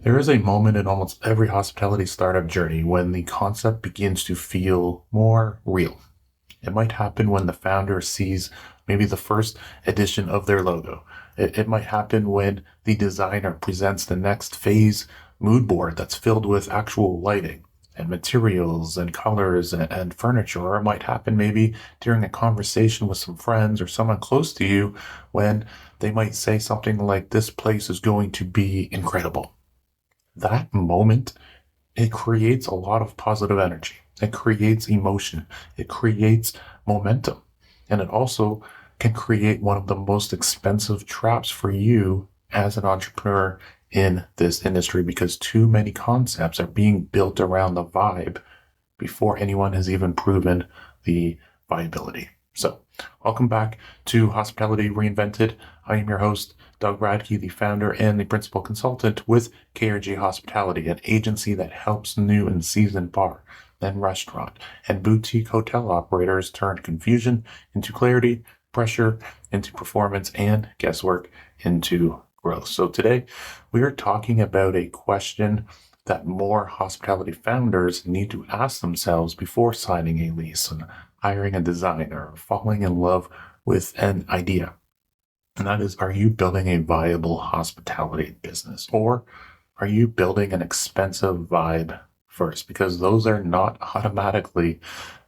There is a moment in almost every hospitality startup journey when the concept begins to feel more real. It might happen when the founder sees maybe the first edition of their logo. It might happen when the designer presents the next phase mood board that's filled with actual lighting and materials and colors and furniture. Or it might happen maybe during a conversation with some friends or someone close to you when they might say something like, "This place is going to be incredible." That moment, it creates a lot of positive energy. It creates emotion. It creates momentum. And it also can create one of the most expensive traps for you as an entrepreneur in this industry, because too many concepts are being built around the vibe before anyone has even proven the viability. So, welcome back to Hospitality Reinvented. I am your host, Doug Radkey, the founder and the principal consultant with KRG Hospitality, an agency that helps new and seasoned bar and restaurant and boutique hotel operators turn confusion into clarity, pressure into performance, and guesswork into growth. So today we are talking about a question that more hospitality founders need to ask themselves before signing a lease and hiring a designer or falling in love with an idea. And that is, are you building a viable hospitality business, or are you building an expensive vibe first? Because those are not automatically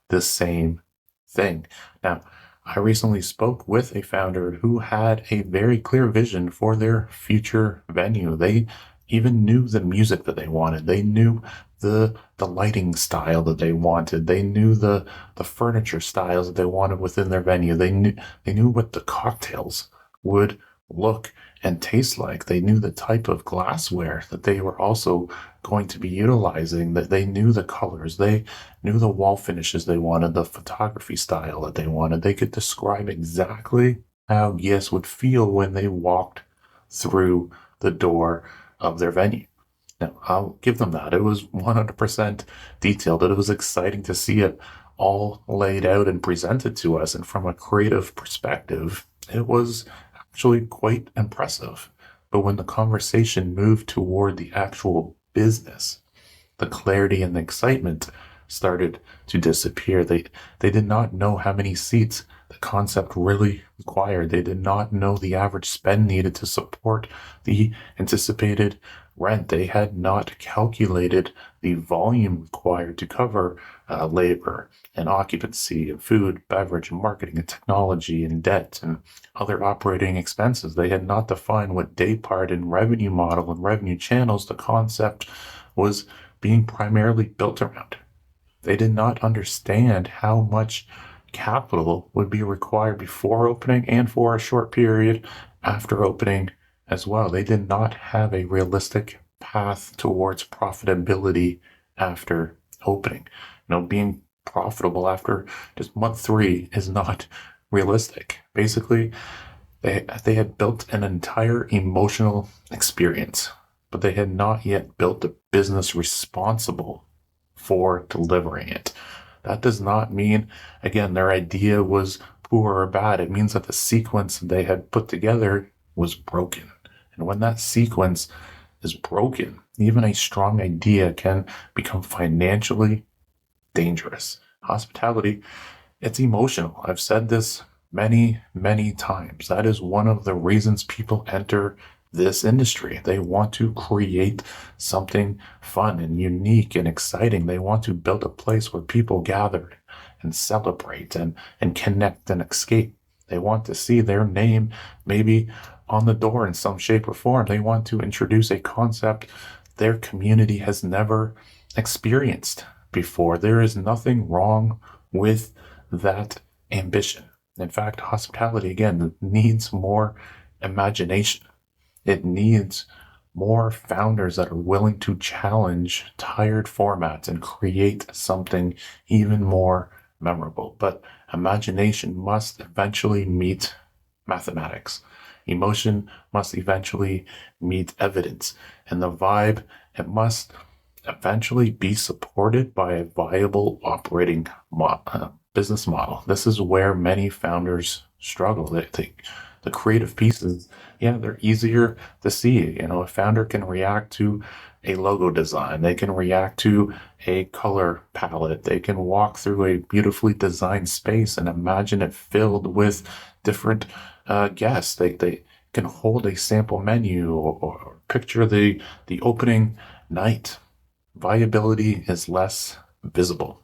the same thing. Now, I recently spoke with a founder who had a very clear vision for their future venue. They even knew the music that they wanted. They knew the lighting style that they wanted. They knew the furniture styles that they wanted within their venue. They knew what the cocktails would look and taste like. They knew the type of glassware that they were also going to be utilizing, that they knew the colors, they knew the wall finishes they wanted, the photography style that they wanted. They could describe exactly how guests would feel when they walked through the door of their venue. Now, I'll give them that. It was 100% detailed. It was exciting to see it all laid out and presented to us. And from a creative perspective, it was actually quite impressive. But when the conversation moved toward the actual business, the clarity and the excitement started to disappear. They did not know how many seats the concept really required. They did not know the average spend needed to support the anticipated rent. They had not calculated the volume required to cover labor and occupancy and food, beverage and marketing and technology and debt and other operating expenses. They had not defined what day part and revenue model and revenue channels the concept was being primarily built around. They did not understand how much capital would be required before opening and for a short period after opening as well. They did not have a realistic path towards profitability after opening. Being profitable after just month 3 is not realistic. Basically, they had built an entire emotional experience, but they had not yet built a business responsible for delivering it. That does not mean, again, their idea was poor or bad. It means that the sequence they had put together was broken. And when that sequence is broken, even a strong idea can become financially dangerous. Hospitality, it's emotional. I've said this many, many times. That is one of the reasons people enter this industry. They want to create something fun and unique and exciting. They want to build a place where people gather and celebrate and connect and escape. They want to see their name maybe on the door in some shape or form. They want to introduce a concept their community has never experienced before. There is nothing wrong with that ambition. In fact, hospitality, again, needs more imagination. It needs more founders that are willing to challenge tired formats and create something even more memorable. But imagination must eventually meet mathematics. Emotion must eventually meet evidence. And the vibe, it must eventually be supported by a viable operating business model. This is where many founders struggle. The creative pieces, yeah, they're easier to see. A founder can react to a logo design. They can react to a color palette. They can walk through a beautifully designed space and imagine it filled with different guests. They can hold a sample menu or picture the opening night. Viability is less visible.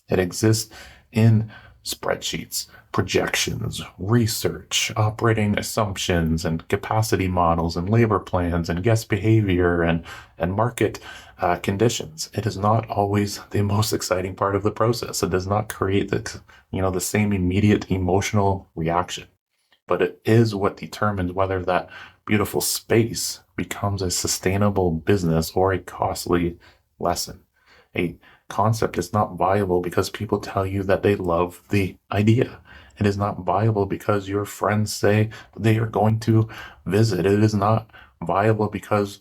It exists in spreadsheets, projections, research, operating assumptions, and capacity models, and labor plans, and guest behavior, and market conditions. It is not always the most exciting part of the process. It does not create the same immediate emotional reaction, but it is what determines whether that beautiful space becomes a sustainable business or a costly lesson. A concept is not viable because people tell you that they love the idea. It is not viable because your friends say they are going to visit. It is not viable because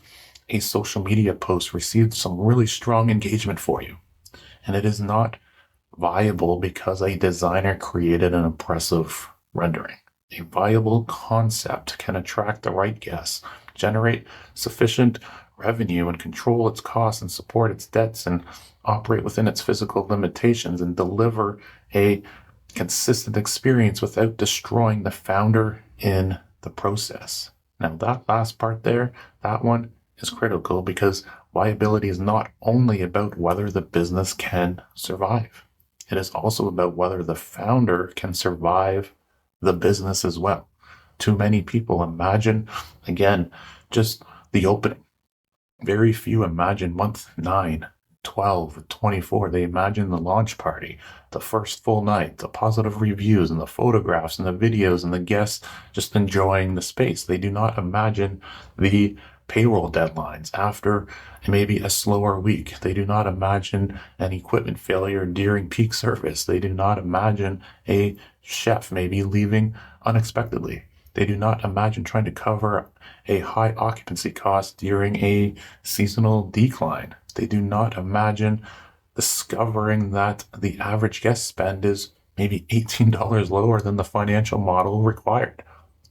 a social media post received some really strong engagement for you. And it is not viable because a designer created an impressive rendering. A viable concept can attract the right guests, generate sufficient revenue, and control its costs and support its debts and operate within its physical limitations and deliver a consistent experience without destroying the founder in the process. Now, that last part there, that one is critical because viability is not only about whether the business can survive. It is also about whether the founder can survive the business as well. Too many people imagine, again, just the opening. Very few imagine month 9, 12, 24. They imagine the launch party, the first full night, the positive reviews and the photographs and the videos and the guests just enjoying the space. They do not imagine the payroll deadlines after maybe a slower week. They do not imagine an equipment failure during peak service. They do not imagine a chef maybe leaving unexpectedly. They do not imagine trying to cover a high occupancy cost during a seasonal decline. They do not imagine discovering that the average guest spend is maybe $18 lower than the financial model required.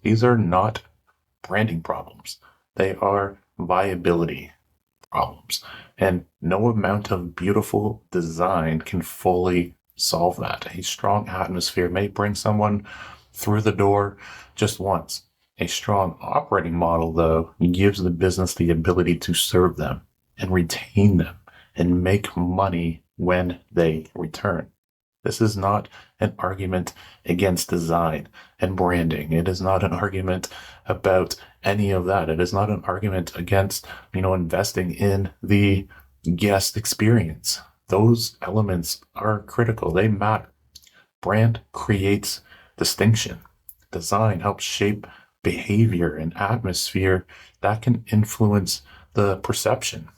These are not branding problems. They are viability problems. And no amount of beautiful design can fully solve that. A strong atmosphere may bring someone through the door just once. A strong operating model, though, gives the business the ability to serve them and retain them and make money when they return. This is not an argument against design and branding. It is not an argument about any of that. It is not an argument against, investing in the guest experience. Those elements are critical. They matter. Brand creates distinction. Design helps shape behavior and atmosphere that can influence the perception.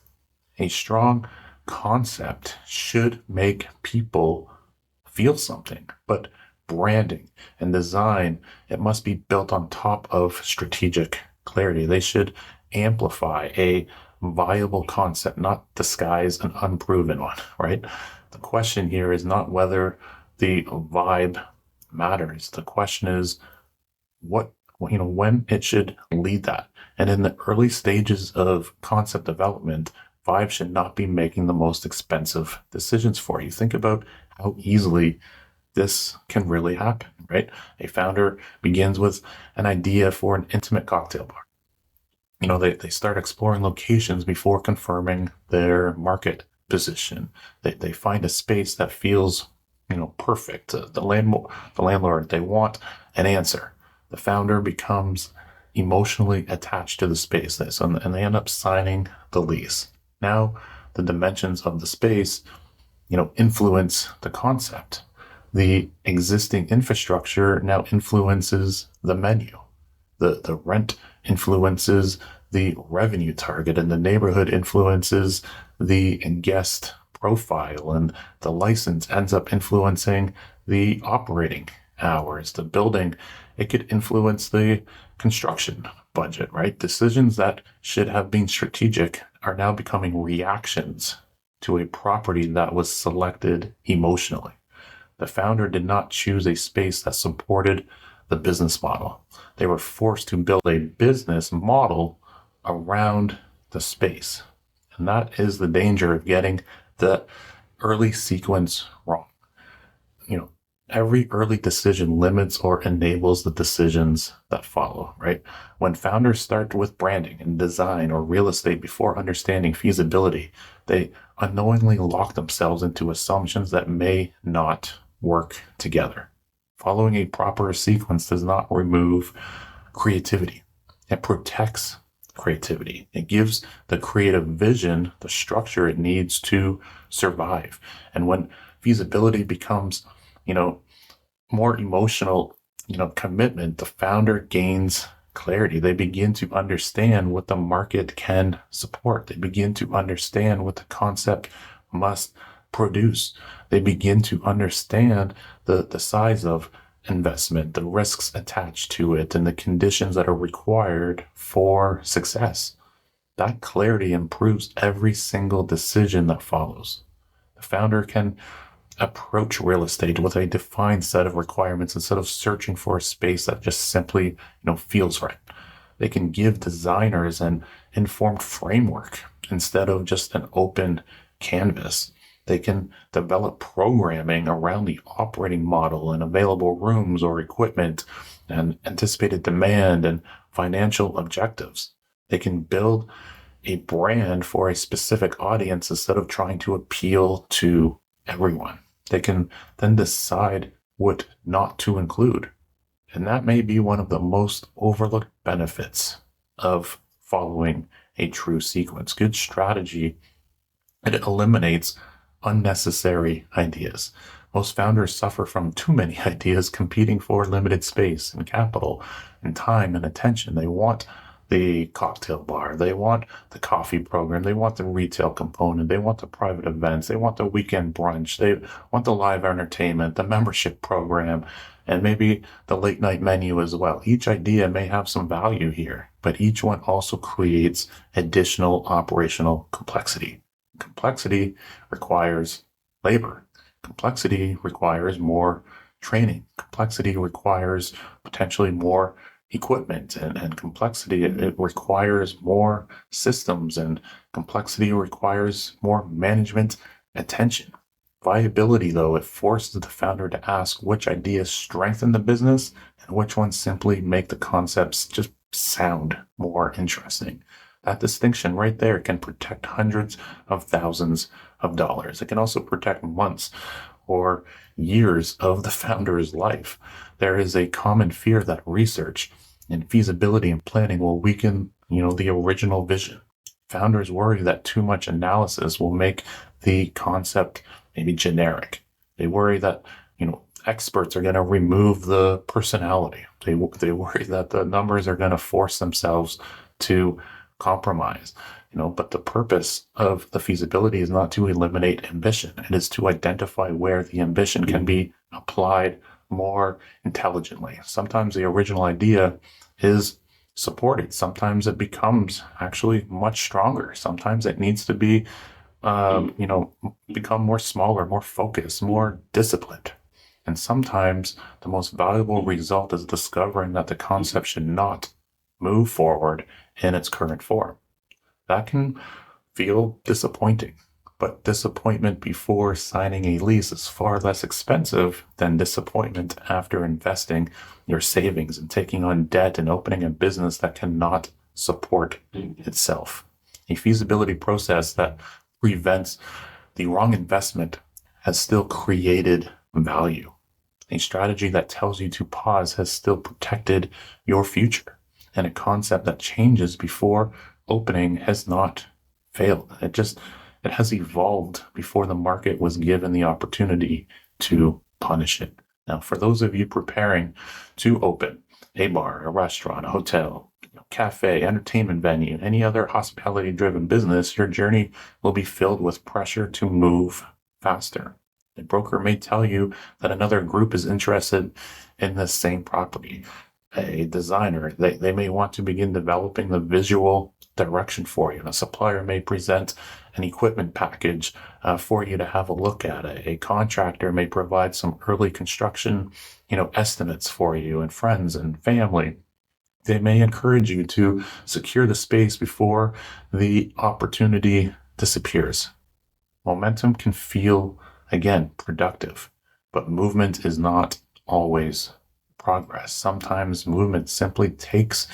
A strong concept should make people feel something, but branding and design, it must be built on top of strategic clarity. They should amplify a viable concept, not disguise an unproven one, right? The question here is not whether the vibe matters. The question is when it should lead that. And in the early stages of concept development, vibe should not be making the most expensive decisions for you. Think about how easily this can really happen, right? A founder begins with an idea for an intimate cocktail bar. They start exploring locations before confirming their market position. They find a space that feels, perfect. The landlord, they want an answer. The founder becomes emotionally attached to the space, and they end up signing the lease. Now, the dimensions of the space, influence the concept. The existing infrastructure now influences the menu. The rent influences the revenue target, and the neighborhood influences the guest profile, and the license ends up influencing the operating hours. The building, it could influence the construction budget, right? Decisions that should have been strategic are now becoming reactions to a property that was selected emotionally. The founder did not choose a space that supported the business model. They were forced to build a business model around the space. And that is the danger of getting the early sequence wrong. Every early decision limits or enables the decisions that follow, right? When founders start with branding and design or real estate before understanding feasibility, they unknowingly lock themselves into assumptions that may not work together. Following a proper sequence does not remove creativity. It protects creativity. It gives the creative vision the structure it needs to survive. And when feasibility becomes, more emotional, commitment, the founder gains clarity. They begin to understand what the market can support. They begin to understand what the concept must produce. They begin to understand the size of investment, the risks attached to it, and the conditions that are required for success. That clarity improves every single decision that follows. The founder can approach real estate with a defined set of requirements instead of searching for a space that just simply, feels right. They can give designers an informed framework instead of just an open canvas. They can develop programming around the operating model and available rooms or equipment and anticipated demand and financial objectives. They can build a brand for a specific audience instead of trying to appeal to everyone. They can then decide what not to include. And that may be one of the most overlooked benefits of following a true sequence. Good strategy, it eliminates unnecessary ideas. Most founders suffer from too many ideas competing for limited space and capital and time and attention. They want the cocktail bar, they want the coffee program, they want the retail component, they want the private events, they want the weekend brunch, they want the live entertainment, the membership program, and maybe the late night menu as well. Each idea may have some value here, but each one also creates additional operational complexity. Complexity requires labor. Complexity requires more training. Complexity requires potentially more equipment and complexity. It requires more systems, and complexity requires more management attention. Viability, though, it forces the founder to ask which ideas strengthen the business and which ones simply make the concepts just sound more interesting. That distinction right there can protect hundreds of thousands of dollars. It can also protect months or years of the founder's life. There is a common fear that research and feasibility and planning will weaken, the original vision. Founders worry that too much analysis will make the concept maybe generic. They worry that, experts are going to remove the personality. They worry that the numbers are going to force themselves to compromise. But the purpose of the feasibility is not to eliminate ambition. It is to identify where the ambition can be applied more intelligently. Sometimes the original idea is supported. Sometimes it becomes actually much stronger. Sometimes it needs to be, become more smaller, more focused, more disciplined. And sometimes the most valuable result is discovering that the concept should not move forward in its current form. That can feel disappointing, but disappointment before signing a lease is far less expensive than disappointment after investing your savings and taking on debt and opening a business that cannot support itself. A feasibility process that prevents the wrong investment has still created value. A strategy that tells you to pause has still protected your future. And a concept that changes before opening has not failed. It has evolved before the market was given the opportunity to punish it. Now, for those of you preparing to open a bar, a restaurant, a hotel, cafe, entertainment venue, any other hospitality-driven business, your journey will be filled with pressure to move faster. A broker may tell you that another group is interested in the same property. a designer. They may want to begin developing the visual direction for you. A supplier may present an equipment package for you to have a look at. A contractor may provide some early construction, estimates for you, and friends and family. They may encourage you to secure the space before the opportunity disappears. Momentum can feel, again, productive, but movement is not always progress. Sometimes movement simply takes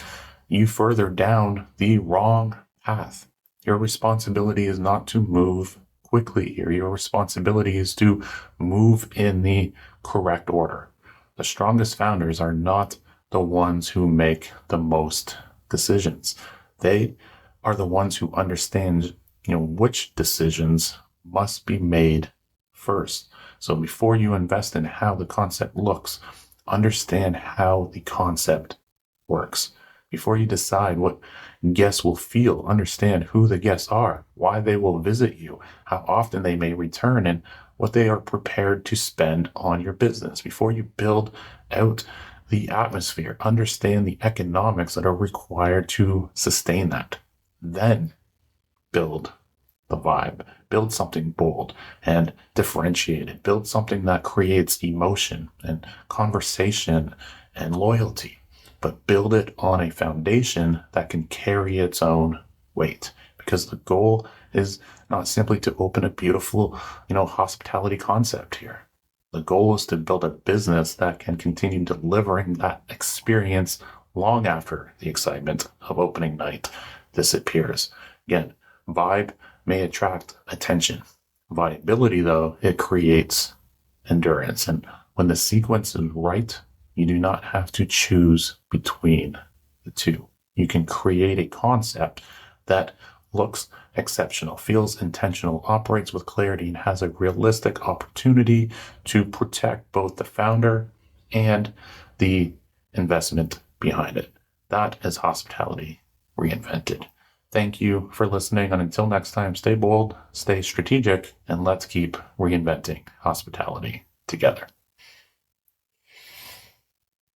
you further down the wrong path. Your responsibility is not to move quickly here. Your responsibility is to move in the correct order. The strongest founders are not the ones who make the most decisions. They are the ones who understand, which decisions must be made first. So before you invest in how the concept looks, understand how the concept works. Before you decide what guests will feel, understand who the guests are, why they will visit you, how often they may return, and what they are prepared to spend on your business. Before you build out the atmosphere, understand the economics that are required to sustain that. Then build the vibe, build something bold and differentiated, build something that creates emotion and conversation and loyalty, but build it on a foundation that can carry its own weight, because the goal is not simply to open a beautiful, hospitality concept here. The goal is to build a business that can continue delivering that experience long after the excitement of opening night disappears. Again, vibe may attract attention. Viability, though, it creates endurance. And when the sequence is right, you do not have to choose between the two. You can create a concept that looks exceptional, feels intentional, operates with clarity, and has a realistic opportunity to protect both the founder and the investment behind it. That is Hospitality Reinvented. Thank you for listening, and until next time, stay bold, stay strategic, and let's keep reinventing hospitality together.